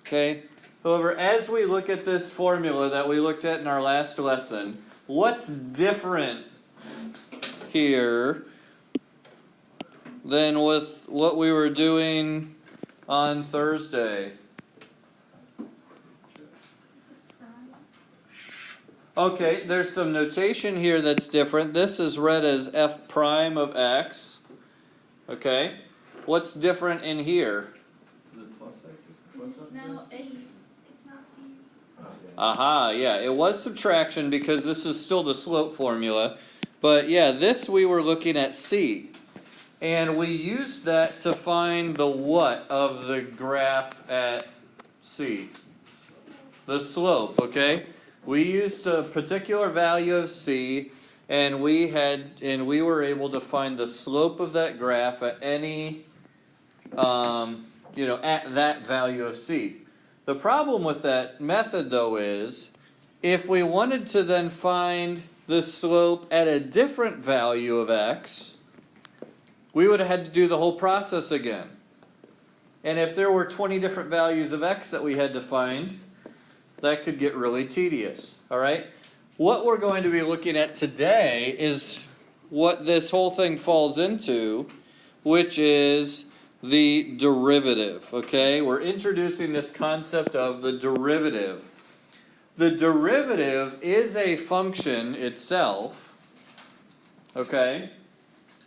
Okay? However, as we look at this formula that we looked at in our last lesson, what's different here than with what we were doing on Thursday? Okay, there's some notation here that's different. This is read as f prime of x. Okay? What's different in here? Is it plus x? It's now a. It's not c. Aha, yeah, it was subtraction because this is still the slope formula. But yeah, this we were looking at c. And we used that to find the what of the graph at c? The slope, okay? We used a particular value of c, and we were able to find the slope of that graph at any, at that value of c. The problem with that method, though, is if we wanted to then find the slope at a different value of x, we would have had to do the whole process again. And if there were 20 different values of x that we had to find, that could get really tedious. All right? What we're going to be looking at today is what this whole thing falls into, which is the derivative. Okay? We're introducing this concept of the derivative. The derivative is a function itself. Okay?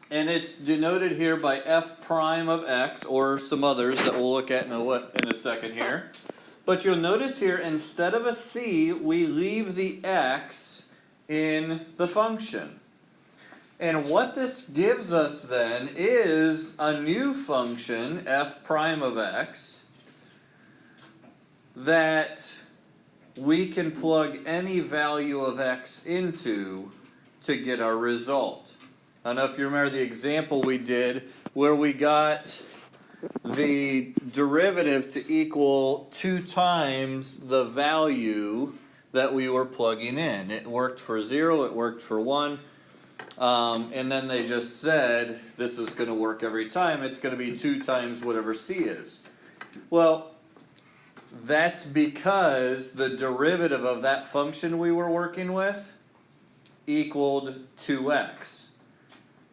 And it's denoted here by f prime of x, or some others that we'll look at in a second here. But you'll notice here, instead of a c, we leave the x in the function. And what this gives us then is a new function, f prime of x, that we can plug any value of x into to get our result. I don't know if you remember the example we did where we got the derivative to equal 2 times the value that we were plugging in. It worked for 0, it worked for 1, and then they just said this is going to work every time. It's going to be 2 times whatever c is. Well, that's because the derivative of that function we were working with equaled 2x.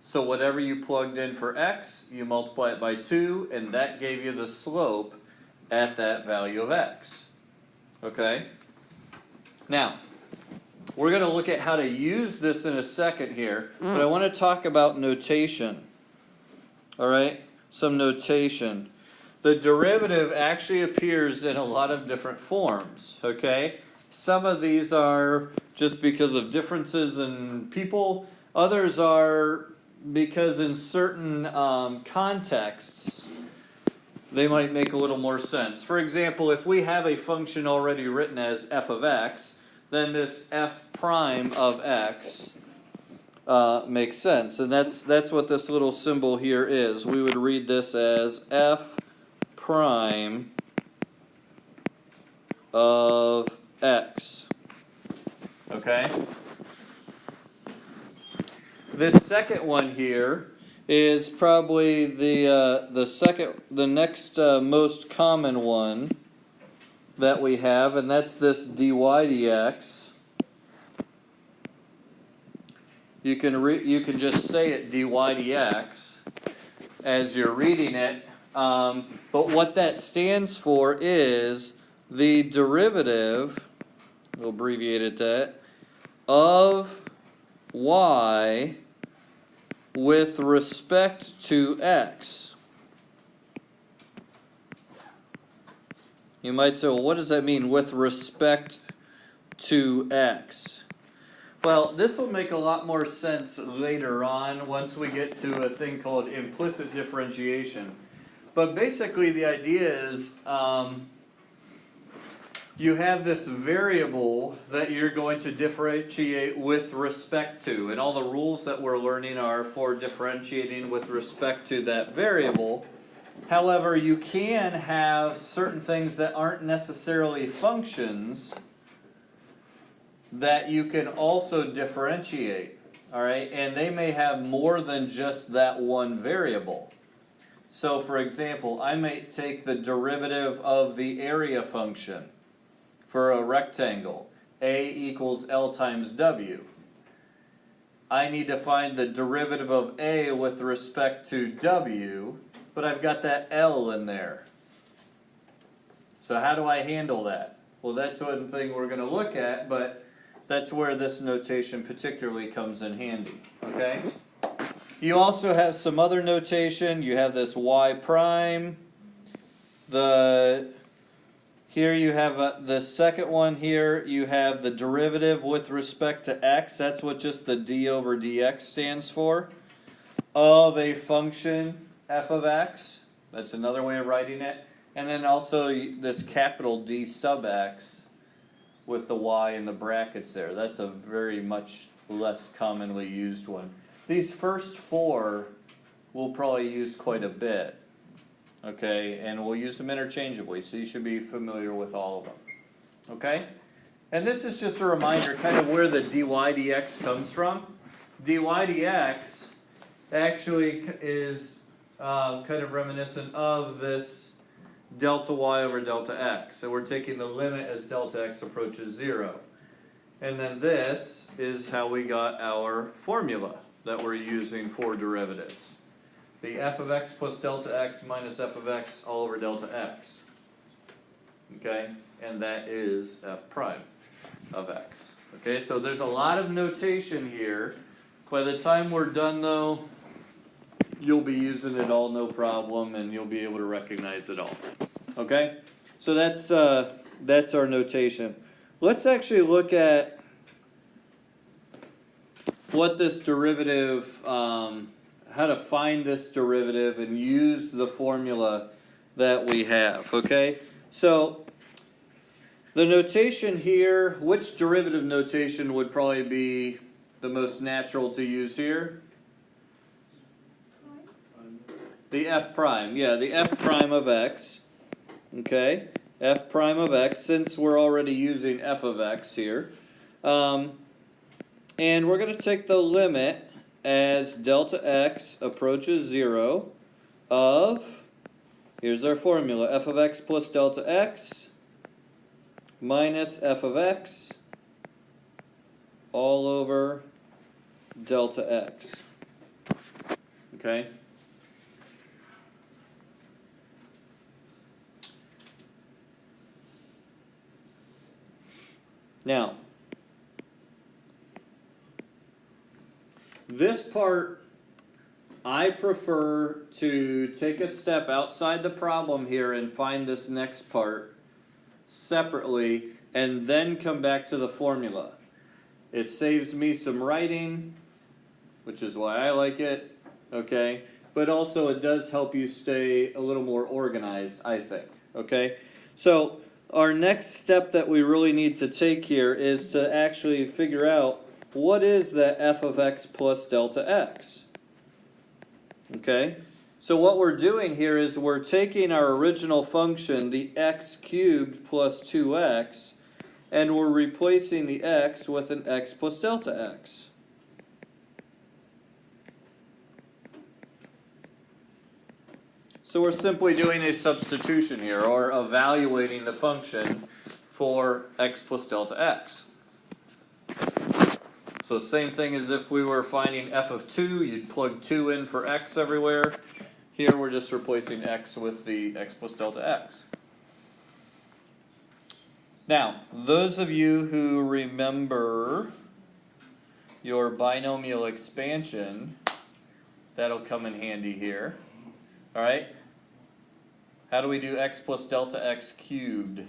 So whatever you plugged in for x, you multiply it by 2, and that gave you the slope at that value of x. Okay? Now, we're going to look at how to use this in a second here, but I want to talk about notation. All right? Some notation. The derivative actually appears in a lot of different forms. Okay? Some of these are just because of differences in people. Others are because in certain contexts, they might make a little more sense. For example, if we have a function already written as f of x, then this f prime of x makes sense. And that's what this little symbol here is. We would read this as f prime of x. Okay? This second one here is probably the next most common one that we have, and that's this dy dx. You can just say it dy dx as you're reading it, but what that stands for is the derivative, we'll abbreviate it that, of y with respect to x. You might say, well, what does that mean, with respect to x? Well, this will make a lot more sense later on once we get to a thing called implicit differentiation. But basically the idea is you have this variable that you're going to differentiate with respect to, and all the rules that we're learning are for differentiating with respect to that variable. However, you can have certain things that aren't necessarily functions that you can also differentiate, all right? And they may have more than just that one variable. So for example, I might take the derivative of the area function for a rectangle. A equals L times W. I need to find the derivative of A with respect to W, but I've got that L in there. So how do I handle that? Well, that's one thing we're going to look at, but that's where this notation particularly comes in handy, okay? You also have some other notation. You have this y prime. Here you have the second one here, you have the derivative with respect to x, that's what just the d over dx stands for, of a function f of x, that's another way of writing it, and then also this capital D sub x with the y in the brackets there, that's a very much less commonly used one. These first four we'll probably use quite a bit. Okay, and we'll use them interchangeably, so you should be familiar with all of them. Okay? And this is just a reminder kind of where the dy dx comes from. Dy dx actually is kind of reminiscent of this delta y over delta x. So we're taking the limit as delta x approaches 0. And then this is how we got our formula that we're using for derivatives. The f of x plus delta x minus f of x all over delta x. Okay? And that is f prime of x. Okay, so there's a lot of notation here. By the time we're done though, you'll be using it all no problem and you'll be able to recognize it all. Okay? So that's our notation. Let's actually look at what this derivative how to find this derivative and use the formula that we have, okay? So, the notation here, which derivative notation would probably be the most natural to use here? The f prime, yeah, the f prime of x, okay? F prime of x, since we're already using f of x here. And we're going to take the limit as delta x approaches 0 of, here's our formula, f of x plus delta x minus f of x all over delta x. Okay? Now, this part, I prefer to take a step outside the problem here and find this next part separately and then come back to the formula. It saves me some writing, which is why I like it, okay? But also it does help you stay a little more organized, I think, okay? So our next step that we really need to take here is to actually figure out what is that f of x plus delta x? Okay, so what we're doing here is we're taking our original function, the x cubed plus 2x, and we're replacing the x with an x plus delta x. So we're simply doing a substitution here, or evaluating the function for x plus delta x. So same thing as if we were finding f of 2, you'd plug 2 in for x everywhere. Here we're just replacing x with the x plus delta x. Now, those of you who remember your binomial expansion, that'll come in handy here. Alright? How do we do x plus delta x cubed?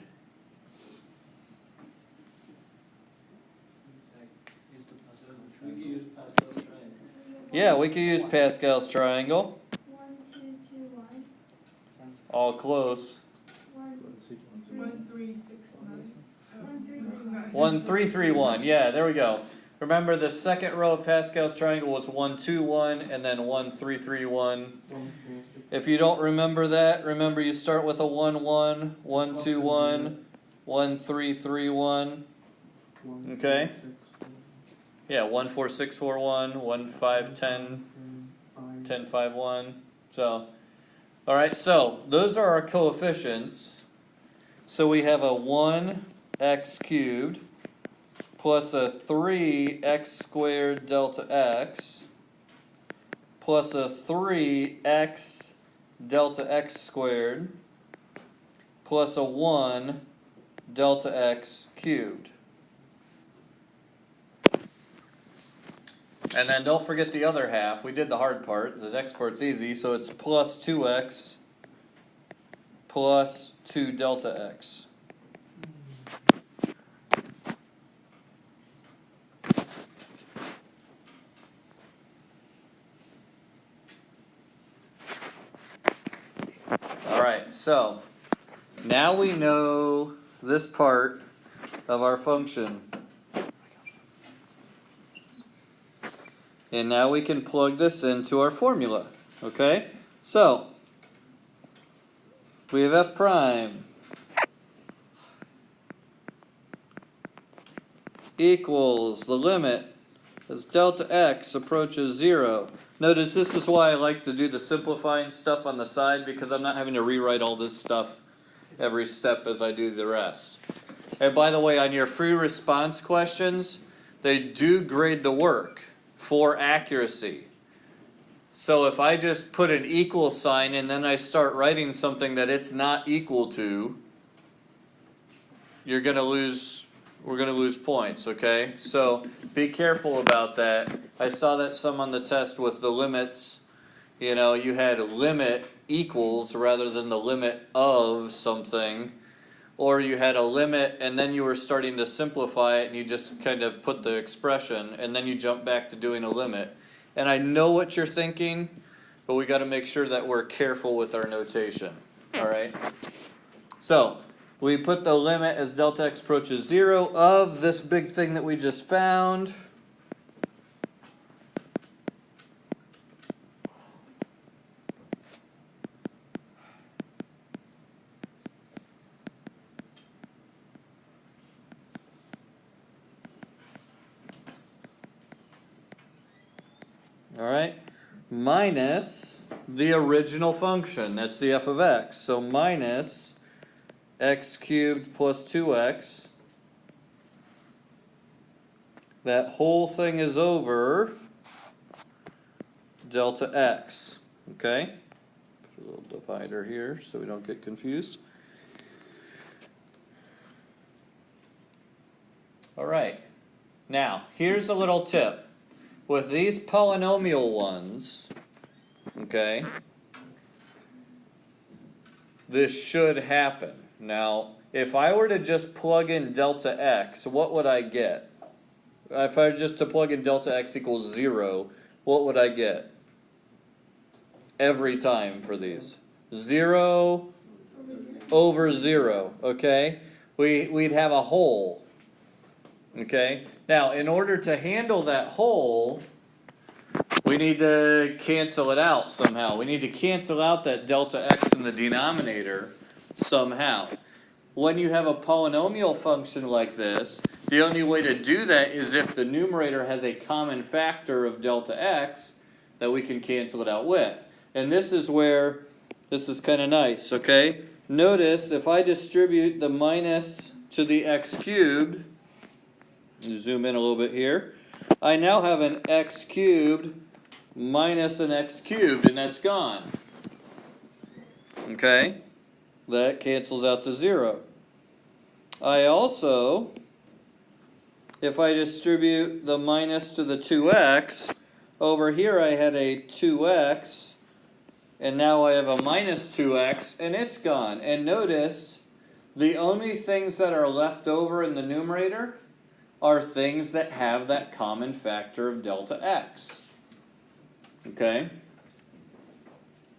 Yeah, we could use Pascal's triangle. 1, 2, 2, 1. All close. 1, 1, 3, 6, 9. 1, 3, 3, 1. Yeah, there we go. Remember the second row of Pascal's triangle was 1, 2, 1, and then 1, 3, 3, 1. If you don't remember that, remember you start with a 1, 1, 1, 2, 1, 1, 3, 3, 1. Okay? Yeah, 1, 4, 6, 4, 1, 1, 5, 10, 10, 5, 1. So Alright, so those are our coefficients. So we have a 1x cubed plus a 3x squared delta x plus a 3x delta x squared plus a 1 delta x cubed. And then don't forget the other half. We did the hard part. The next part's easy, so it's plus 2x plus 2 delta x. Alright, so now we know this part of our function. And now we can plug this into our formula. Okay? So we have f prime equals the limit as delta x approaches 0. Notice this is why I like to do the simplifying stuff on the side, because I'm not having to rewrite all this stuff every step as I do the rest. And by the way, on your free response questions, they do grade the work for accuracy. So if I just put an equal sign and then I start writing something that it's not equal to, we're gonna lose points, okay? So be careful about that. I saw that some on the test with the limits, you know, you had limit equals rather than the limit of something, or you had a limit and then you were starting to simplify it and you just kind of put the expression and then you jump back to doing a limit. And I know what you're thinking, but we got to make sure that we're careful with our notation. All right? So we put the limit as delta x approaches 0 of this big thing that we just found. All right, minus the original function, that's the f of x. So minus x cubed plus 2x. That whole thing is over delta x. Okay? Put a little divider here so we don't get confused. All right, now here's a little tip. With these polynomial ones, okay, this should happen. Now, if I were to just plug in delta x, what would I get? If I were just to plug in delta x equals 0, what would I get? Every time for these. 0 over 0, okay? We'd have a hole, okay? Now, in order to handle that hole, we need to cancel it out somehow. We need to cancel out that delta x in the denominator somehow. When you have a polynomial function like this, the only way to do that is if the numerator has a common factor of delta x that we can cancel it out with. And this is where this is kind of nice, okay? Notice if I distribute the minus to the x cubed, zoom in a little bit here, I now have an x cubed minus an x cubed, and that's gone. Okay? That cancels out to 0. I also, if I distribute the minus to the 2x, over here I had a 2x, and now I have a minus 2x, and it's gone. And notice, the only things that are left over in the numerator are things that have that common factor of delta x. Okay?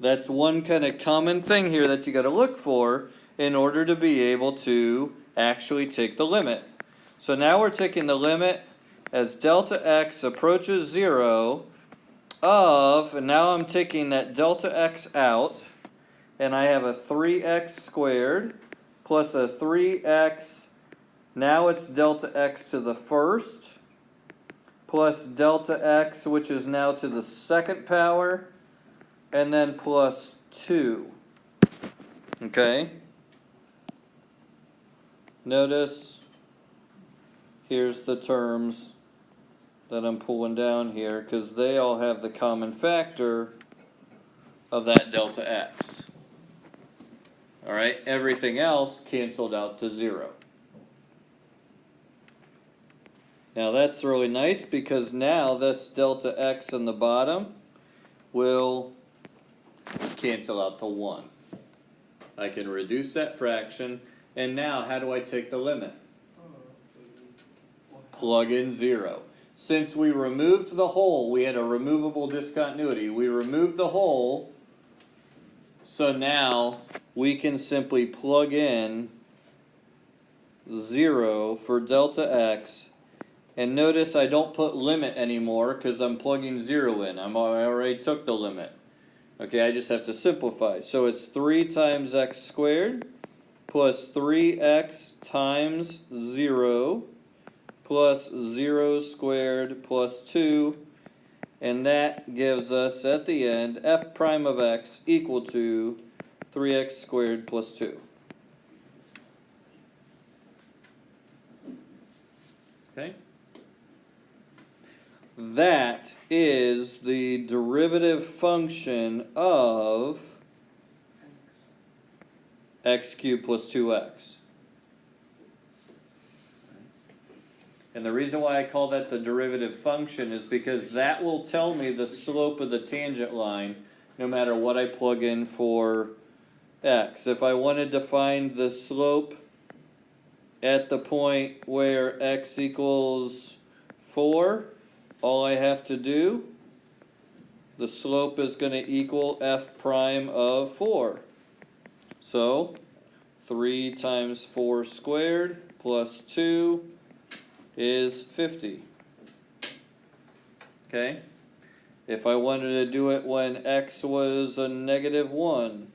That's one kind of common thing here that you got to look for in order to be able to actually take the limit. So now we're taking the limit as delta x approaches 0 of, and now I'm taking that delta x out, and I have a 3x squared plus a 3x. Now it's delta x to the first, plus delta x, which is now to the second power, and then plus 2. Okay? Notice, here's the terms that I'm pulling down here, because they all have the common factor of that delta x. Alright, everything else canceled out to 0. Now that's really nice, because now this delta x in the bottom will cancel out to 1. I can reduce that fraction, and now how do I take the limit? Plug in 0. Since we removed the whole, we had a removable discontinuity. We removed the whole, so now we can simply plug in 0 for delta x. And notice I don't put limit anymore because I'm plugging 0 in. I already took the limit. Okay, I just have to simplify. So it's 3 times x squared plus 3x times 0 plus 0 squared plus 2. And that gives us, at the end, f prime of x equal to 3x squared plus 2. Okay? That is the derivative function of x cubed plus 2x. And the reason why I call that the derivative function is because that will tell me the slope of the tangent line no matter what I plug in for x. If I wanted to find the slope at the point where x equals 4, all I have to do, the slope is going to equal f prime of 4. So 3 times 4 squared plus 2 is 50. Okay? If I wanted to do it when x was a -1,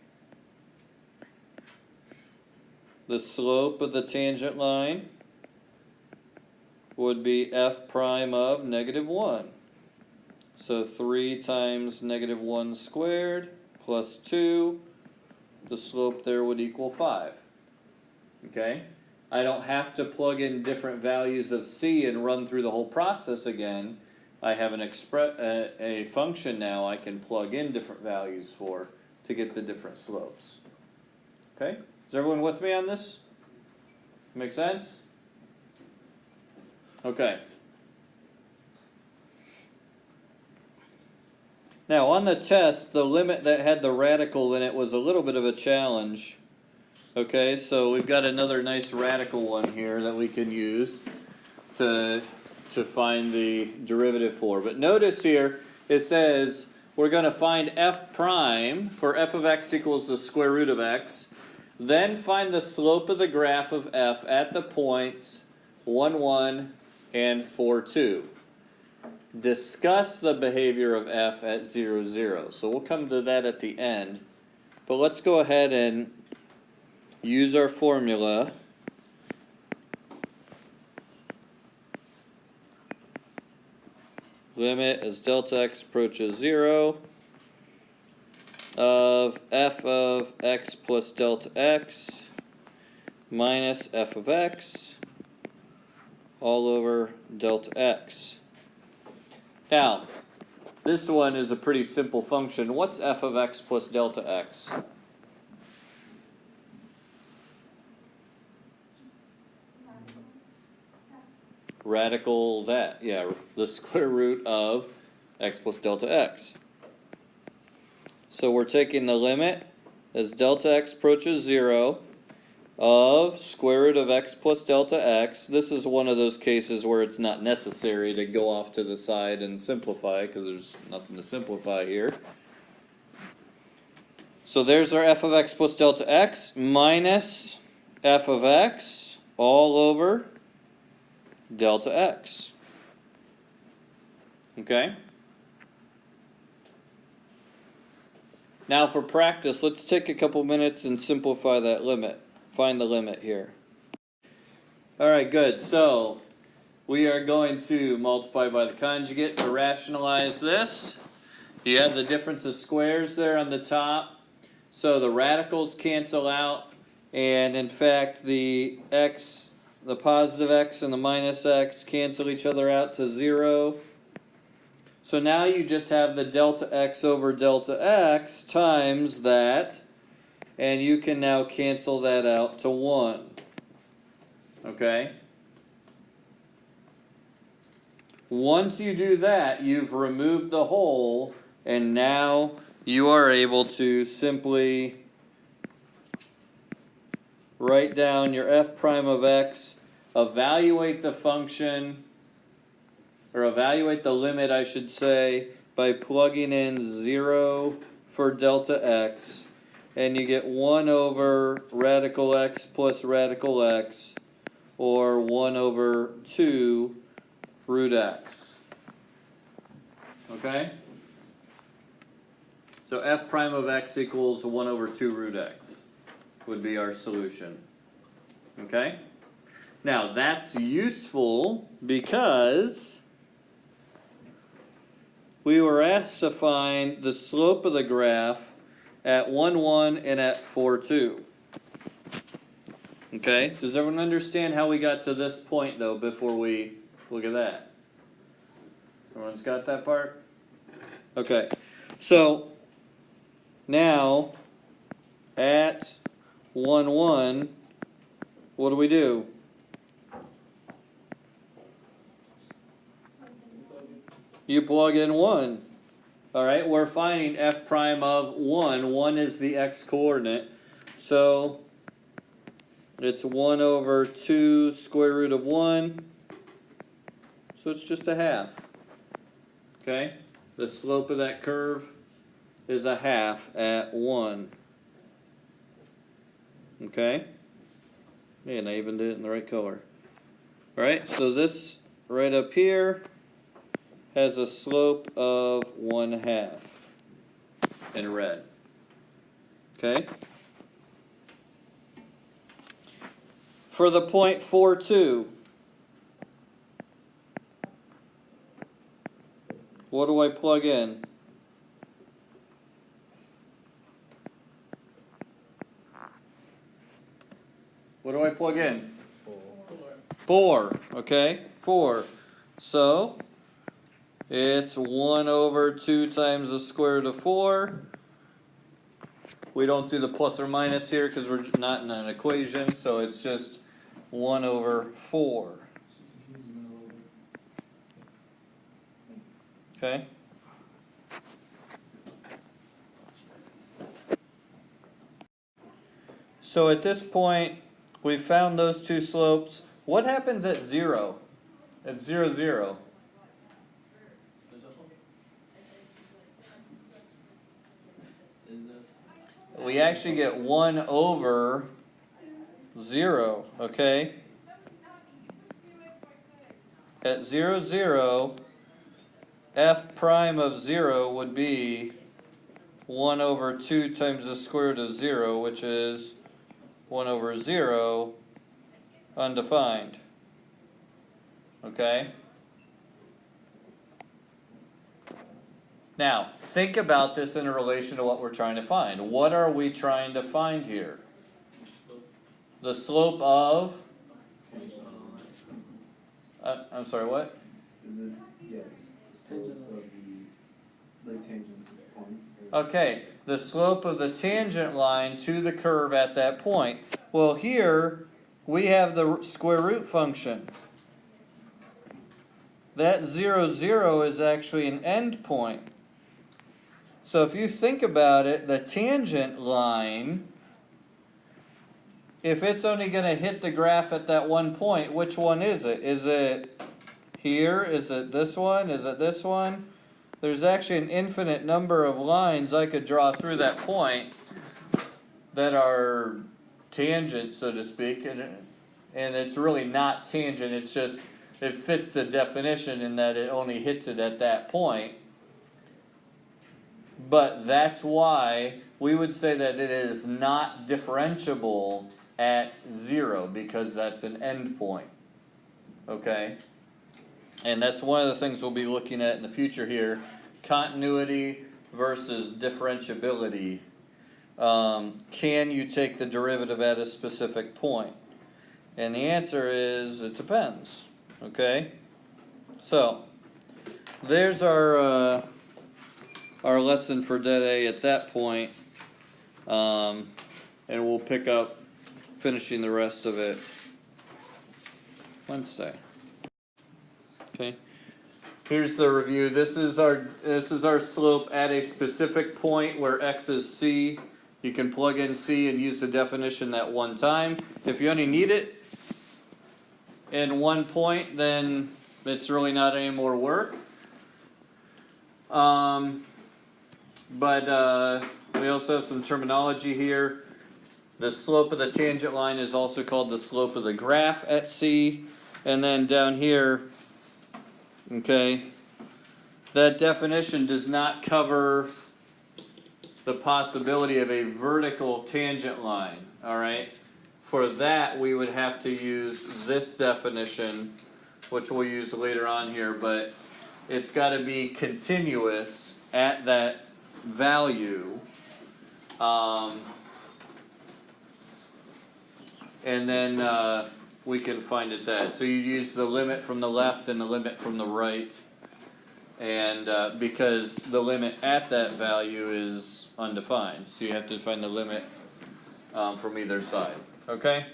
the slope of the tangent line would be f prime of -1. So 3 times -1 squared plus 2, the slope there would equal 5. Okay? I don't have to plug in different values of c and run through the whole process again. I have a function now I can plug in different values for to get the different slopes. Okay? Is everyone with me on this? Make sense? Okay. Now on the test, the limit that had the radical in it was a little bit of a challenge. Okay, so we've got another nice radical one here that we can use to find the derivative for. But notice here, it says we're going to find f prime for f of x equals the square root of x. Then find the slope of the graph of f at the points 1, 1, and 4, 2. Discuss the behavior of f at 0, 0. So we'll come to that at the end. But let's go ahead and use our formula. Limit as delta x approaches 0 of f of x plus delta x minus f of x all over delta x. Now, this one is a pretty simple function. What's f of x plus delta x? Radical that, yeah, the square root of x plus delta x. So we're taking the limit as delta x approaches 0 of square root of x plus delta x. This is one of those cases where it's not necessary to go off to the side and simplify because there's nothing to simplify here. So there's our f of x plus delta x minus f of x all over delta x. Okay? Now for practice, let's take a couple minutes and simplify that limit. Find the limit here. Alright, good. So we are going to multiply by the conjugate to rationalize this. You have the difference of squares there on the top. So the radicals cancel out, and in fact the positive x and the minus x cancel each other out to 0. So now you just have the delta x over delta x times that, and you can now cancel that out to 1. Okay? Once you do that, you've removed the whole, and now you are able to simply write down your f prime of x, evaluate the function, or evaluate the limit, I should say, by plugging in 0 for delta x, and you get 1 over radical x plus radical x, or 1 over 2 root x. Okay? So f prime of x equals 1 over 2 root x would be our solution. Okay? Now that's useful because we were asked to find the slope of the graph at 1, 1 and at 4, 2. Okay? Does everyone understand how we got to this point though before we look at that? Everyone's got that part? Okay. So now at 1, 1, what do we do? You plug in 1. Alright, we're finding f prime of 1. 1 is the x coordinate. So it's 1 over 2 square root of 1. So it's just a half. Okay? The slope of that curve is a half at 1. Okay? And I even did it in the right color. Alright, so this right up here has a slope of 1/2 in red. Okay? For the point 4, 2, what do I plug in? What do I plug in? 4. Okay? 4. So it's 1 over 2 times the square root of 4. We don't do the plus or minus here because we're not in an equation, so it's just 1 over 4. Okay? So at this point, we found those two slopes. What happens at 0? At 0, 0? We actually get 1 over 0, okay? At 0, 0, f prime of 0 would be 1 over 2 times the square root of 0, which is 1 over 0, undefined. Okay? Now, think about this in relation to what we're trying to find. What are we trying to find here? The slope of? I'm sorry, what? Is it, yes, the slope of the tangent to the point? Okay, the slope of the tangent line to the curve at that point. Well, here we have the square root function. That 0, 0 is actually an end point. So if you think about it, the tangent line, if it's only going to hit the graph at that one point, which one is it? Is it here? Is it this one? Is it this one? There's actually an infinite number of lines I could draw through that point that are tangent, so to speak, and it's really not tangent, it's just, it fits the definition in that it only hits it at that point. But that's why we would say that it is not differentiable at 0, because that's an end point. Okay? And that's one of the things we'll be looking at in the future here. Continuity versus differentiability can you take the derivative at a specific point? And the answer is, it depends, okay? So, there's our lesson for Dead A at that point. And we'll pick up finishing the rest of it Wednesday. Okay. Here's the review. This is our slope at a specific point where x is c. You can plug in c and use the definition that one time. If you only need it in one point, then it's really not any more work. But we also have some terminology here. The slope of the tangent line is also called the slope of the graph at C. And then down here, okay, that definition does not cover the possibility of a vertical tangent line, all right? For that, we would have to use this definition, which we'll use later on here, but it's got to be continuous at that value. And then we can find it that. So you use the limit from the left and the limit from the right. And because the limit at that value is undefined, so you have to find the limit from either side. Okay?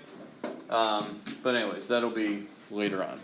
But anyways, that'll be later on.